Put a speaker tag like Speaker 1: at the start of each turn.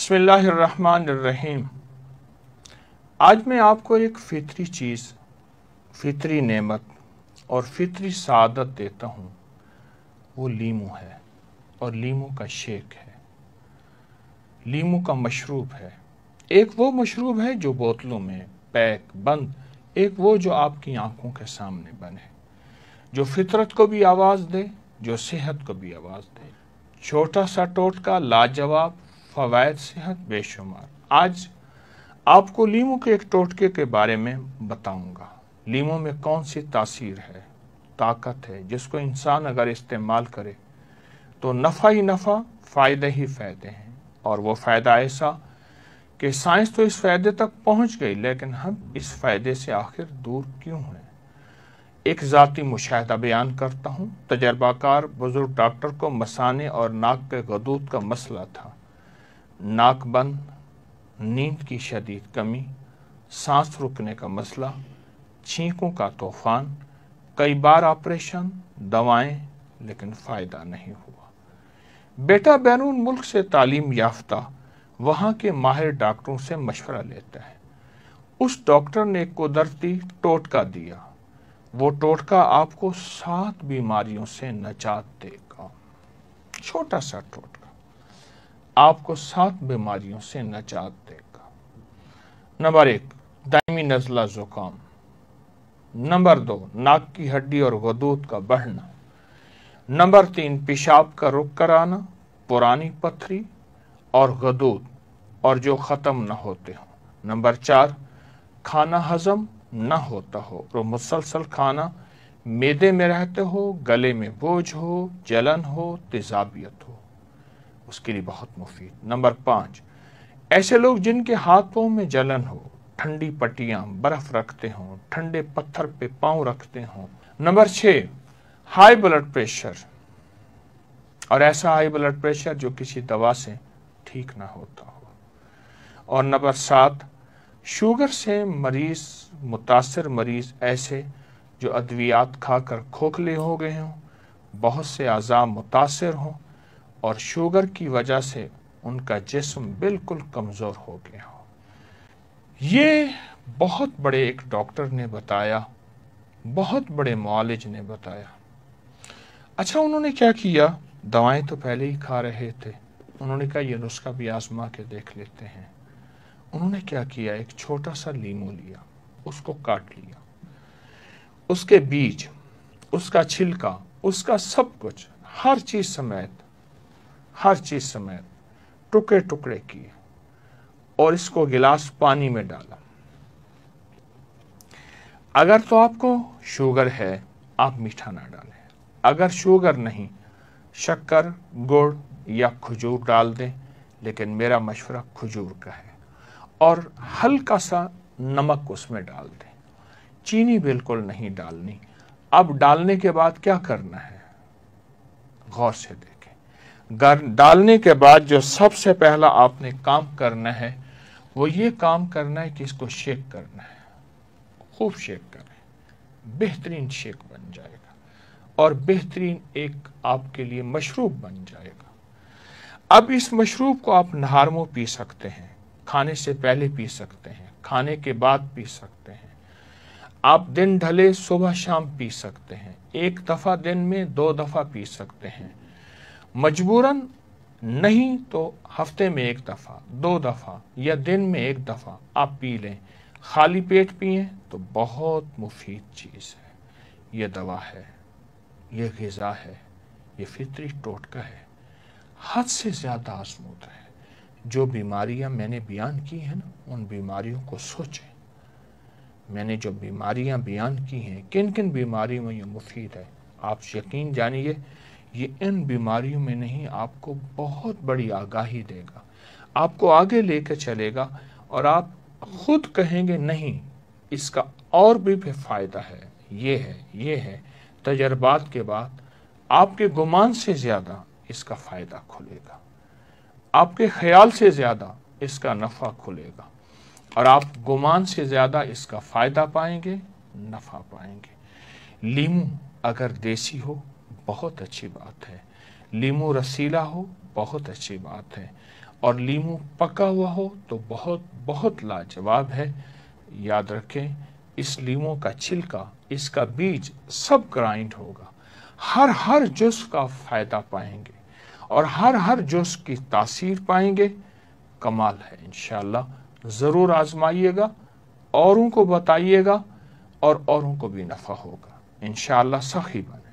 Speaker 1: बिस्मिल्लाहिर्रहमानिर्रहीम। आज मैं आपको एक फितरी चीज़, फितरी नेमत और फितरी सआदत देता हूँ। वो लीमू है और लीमू का शेक है, लीमू का मशरूब है। एक वो मशरूब है जो बोतलों में पैक बंद, एक वो जो आपकी आंखों के सामने बने, जो फितरत को भी आवाज़ दे, जो सेहत को भी आवाज़ दे। छोटा सा टोटका, लाजवाब, फ़वाइद सेहत बेशुमार। आज आपको लीमू के एक टोटके के बारे में बताऊंगा। लीमू में कौन सी तासीर है, ताकत है, जिसको इंसान अगर इस्तेमाल करे तो नफ़ा ही नफ़ा, फ़ायदे ही फ़ायदे हैं। और वो फ़ायदा ऐसा कि साइंस तो इस फ़ायदे तक पहुंच गई, लेकिन हम इस फ़ायदे से आखिर दूर क्यों हैं। एक ज़ाती मुशाहिदा बयान करता हूँ। तजर्बाकार बुजुर्ग डॉक्टर को मसाने और नाक के गदूद का मसला था। नाक बंद, नींद की शदीद कमी, सांस रुकने का मसला, छींकों का तूफान, कई बार ऑपरेशन, दवाएं, लेकिन फ़ायदा नहीं हुआ। बेटा बैरून मुल्क से तालीम याफ्ता वहाँ के माहिर डॉक्टरों से मशवरा लेता है। उस डॉक्टर ने कुदरती टोटका दिया। वो टोटका आपको 7 बीमारियों से नजात देगा। छोटा सा टोटका आपको 7 बीमारियों से नजात देगा। नंबर 1, दायमी नज़ला ज़ुकाम। नंबर 2, नाक की हड्डी और गदूद का बढ़ना। नंबर 3, पेशाब का रुक कराना, पुरानी पथरी और गदूद और जो ख़त्म न होते हो। नंबर 4, खाना हजम न होता हो, तो मुसलसल खाना मैदे में रहते हो, गले में बोझ हो, जलन हो, तेजाबियत हो, उसके लिए बहुत मुफीद। नंबर 5, ऐसे लोग जिनके हाथ पाँव में जलन हो, ठंडी पट्टियां, बर्फ रखते हों, ठंडे पत्थर पे पाँव रखते हों। नंबर 6, हाई ब्लड प्रेशर, और ऐसा हाई ब्लड प्रेशर जो किसी दवा से ठीक ना होता हो। और नंबर 7, शुगर से मरीज, मुतासर मरीज ऐसे जो अद्वियात खाकर खोखले हो गए हों, बहुत से अज़ा मुतासर हों और शुगर की वजह से उनका जिस्म बिल्कुल कमज़ोर हो गया हो। ये बहुत बड़े एक डॉक्टर ने बताया, बहुत बड़े मुआलिज ने बताया। अच्छा, उन्होंने क्या किया, दवाएं तो पहले ही खा रहे थे। उन्होंने कहा ये नुस्खा भी आजमा के देख लेते हैं। उन्होंने क्या किया, एक छोटा सा लीमू लिया, उसको काट लिया, उसके बीज, उसका छिलका, उसका सब कुछ, हर चीज समेत टुकड़े टुकड़े किए और इसको गिलास पानी में डाला। अगर तो आपको शुगर है, आप मीठा ना डालें। अगर शुगर नहीं, शक्कर, गुड़ या खजूर डाल दें, लेकिन मेरा मशवरा खजूर का है। और हल्का सा नमक उसमें डाल दें, चीनी बिल्कुल नहीं डालनी। अब डालने के बाद क्या करना है, गौर से देखें। डालने के बाद जो सबसे पहला आपने काम करना है वो ये काम करना है कि इसको शेक करना है। खूब शेक करें, बेहतरीन शेक बन जाएगा और बेहतरीन एक आपके लिए मशरूब बन जाएगा। अब इस मशरूब को आप नहार में पी सकते हैं, खाने से पहले पी सकते हैं, खाने के बाद पी सकते हैं, आप दिन ढले सुबह शाम पी सकते हैं, एक दफ़ा दिन में 2 दफ़ा पी सकते हैं, मजबूरन नहीं तो हफ्ते में 1 दफ़ा, 2 दफ़ा या दिन में 1 दफ़ा आप पी लें। खाली पेट पिएं तो बहुत मुफीद चीज़ है। ये दवा है, ये ग़िज़ा है, ये फितरी टोटका है, हद से ज़्यादा आज़मूद है। जो बीमारियां मैंने बयान की हैं ना, उन बीमारियों को सोचें। मैंने जो बीमारियां बयान की हैं, किन किन बीमारियों में ये मुफीद है, आप यकीन जानिए ये इन बीमारियों में नहीं, आपको बहुत बड़ी आगाही देगा, आपको आगे लेकर चलेगा और आप खुद कहेंगे नहीं इसका और भी फ़ायदा है, ये है। तजर्बात के बाद आपके गुमान से ज़्यादा इसका फ़ायदा खुलेगा, आपके ख्याल से ज़्यादा इसका नफ़ा खुलेगा और आप गुमान से ज़्यादा इसका फ़ायदा पाएंगे, नफ़ा पाएंगे। लीमू अगर देसी हो बहुत अच्छी बात है, लीमू रसीला हो बहुत अच्छी बात है, اور لیمو پکا ہوا ہو تو بہت بہت لاجواب ہے۔ یاد رکھیں اس لیمو کا چھلکا، اس کا بیج سب گرائنڈ ہوگا، ہر جز کا فائدہ پائیں گے اور ہر جز کی تاثیر پائیں گے۔ کمال ہے، انشاءاللہ ضرور آزمائیے گا، اوروں کو بتائیے گا اور اوروں کو بھی نفع ہوگا، انشاءاللہ سخی بنے۔